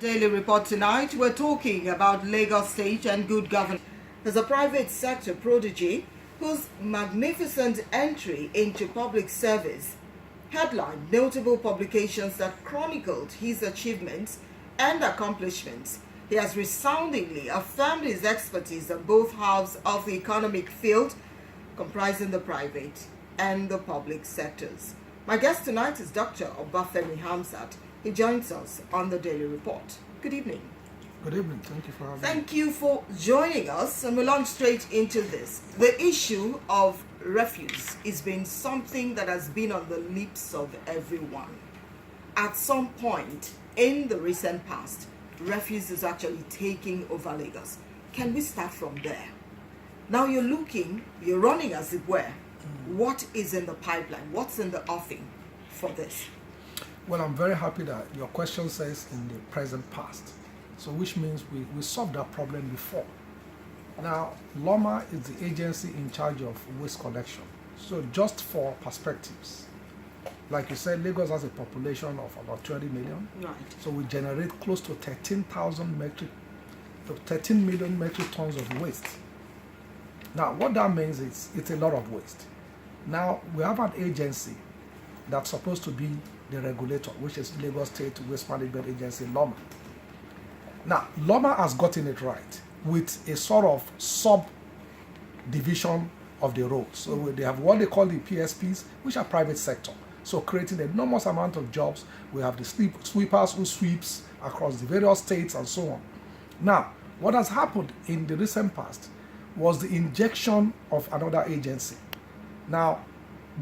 Daily Report tonight, we're talking about Lagos State and good governance. There's a private sector prodigy whose magnificent entry into public service headlined notable publications that chronicled his achievements and accomplishments. He has resoundingly affirmed his expertise on both halves of the economic field, comprising the private and the public sectors. My guest tonight is Dr. Obafemi Hamzat. He joins us on the Daily Report. Good evening. Good evening. Thank you for having me. Thank you for joining us, and we'll launch straight into this. The issue of refuse has been something that has been on the lips of everyone. At some point in the recent past, refuse is actually taking over Lagos. Can we start from there? Now you're running as it were. What is in the pipeline? What's in the offing for this? Well, I'm very happy that your question says in the present past. So which means we solved that problem before. Now, LOMA is the agency in charge of waste collection. So just for perspectives, like you said, Lagos has a population of about 20 million. Right. So we generate close to 13 million metric tons of waste. Now, what that means is it's a lot of waste. Now, we have an agency that's supposed to be the regulator, which is Lagos State Waste Management Agency, LOMA. Now, LOMA has gotten it right with a sort of subdivision of the roads. So they have what they call the PSPs, which are private sector. So creating an enormous amount of jobs. We have the sweepers who sweeps across the various states and so on. Now, what has happened in the recent past was the injection of another agency. Now,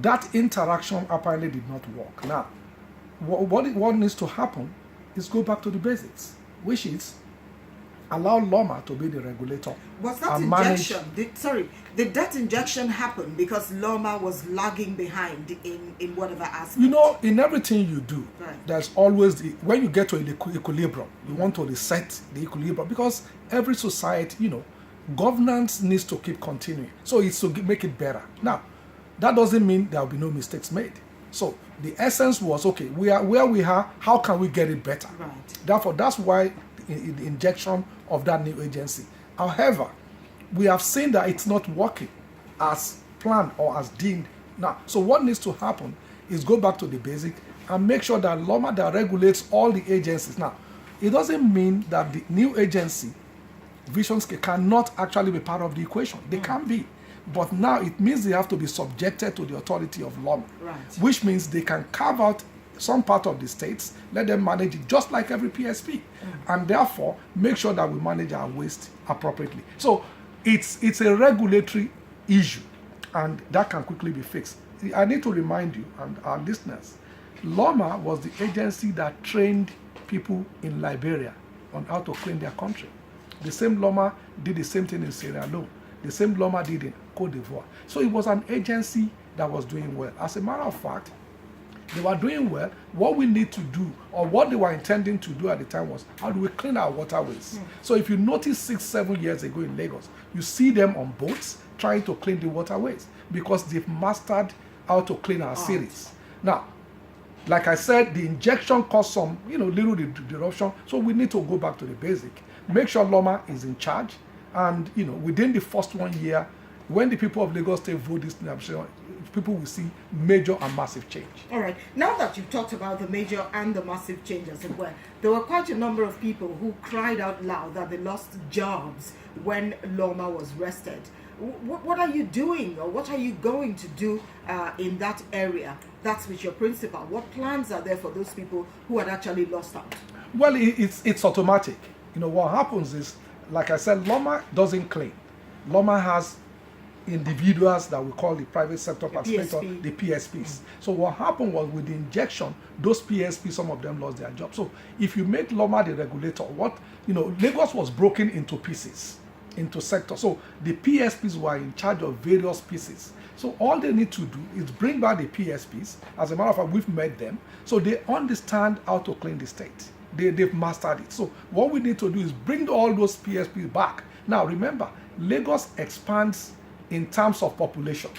that interaction apparently did not work. Now, what needs to happen is go back to the basics, which is allow LOMA to be the regulator. Was that injection, did that injection happen because LOMA was lagging behind in whatever aspect? You know, in everything you do, right, there's always, when you get to an equilibrium, you want to reset the equilibrium because every society, governance needs to keep continuing. So it's to make it better. Now, that doesn't mean there will be no mistakes made. So the essence was, okay, we are where we are, how can we get it better? Right. Therefore, that's why the injection of that new agency. However, we have seen that it's not working as planned or as deemed. Now, so what needs to happen is go back to the basic and make sure that LOMA that regulates all the agencies. Now, it doesn't mean that the new agency, Vision Scale, cannot actually be part of the equation. They can be. But now it means they have to be subjected to the authority of LOMA, right, which means they can carve out some part of the states, let them manage it just like every PSP, and therefore make sure that we manage our waste appropriately. So it's a regulatory issue, and that can quickly be fixed. I need to remind you and our listeners, LOMA was the agency that trained people in Liberia on how to clean their country. The same LOMA did the same thing in Sierra Leone. The same LOMA did in Cote d'Ivoire. So it was an agency that was doing well. As a matter of fact, they were doing well. What we need to do, or what they were intending to do at the time, was how do we clean our waterways? So if you notice 6-7 years ago in Lagos, you see them on boats trying to clean the waterways because they've mastered how to clean our cities. Now, like I said, the injection caused some, little disruption. So we need to go back to the basic. Make sure LOMA is in charge. And, within the first 1 year, when the people of Lagos State vote this thing, I'm sure people will see major and massive change. All right. Now that you've talked about the major and the massive change, as it were, there were quite a number of people who cried out loud that they lost jobs when LOMA was rested. What are you doing, or what are you going to do in that area? That's with your principal. What plans are there for those people who had actually lost out? Well, it's automatic. What happens is, like I said, LOMA doesn't clean. LOMA has individuals that we call the private sector participants, the PSPs. So what happened was with the injection, those PSPs, some of them lost their jobs. So if you make LOMA the regulator, Lagos was broken into pieces, into sectors. So the PSPs were in charge of various pieces. So all they need to do is bring back the PSPs. As a matter of fact, we've met them. So they understand how to clean the state. They've mastered it. So what we need to do is bring all those PSPs back. Now remember, Lagos expands in terms of population.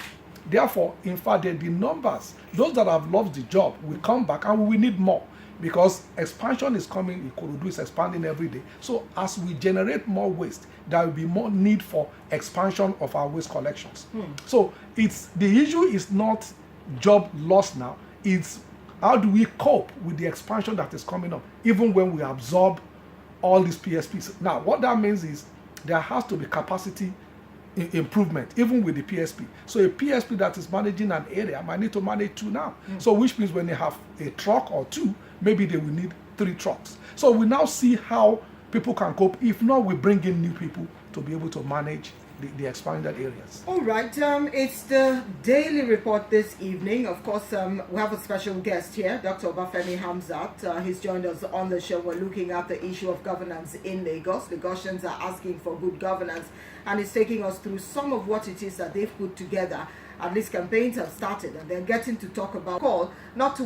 Therefore, in fact, the numbers, those that have lost the job will come back and we will need more. because expansion is coming. Ikorodu is expanding every day. So as we generate more waste, there will be more need for expansion of our waste collections. So it's the issue is not job loss now. It's how do we cope with the expansion that is coming up, even when we absorb all these PSPs. Now, what that means is there has to be capacity improvement, even with the PSP. So a PSP that is managing an area might need to manage 2 now. So which means when they have a truck or 2, maybe they will need 3 trucks. So we now see how people can cope. If not, we bring in new people to be able to manage the expanded areas. All right, it's the daily report this evening. Of course, we have a special guest here, Dr. Obafemi Hamzat. He's joined us on the show. We're looking at the issue of governance in Lagos. Lagosians are asking for good governance, and he's taking us through some of what it is that they've put together. At least campaigns have started, and they're getting to talk about call not to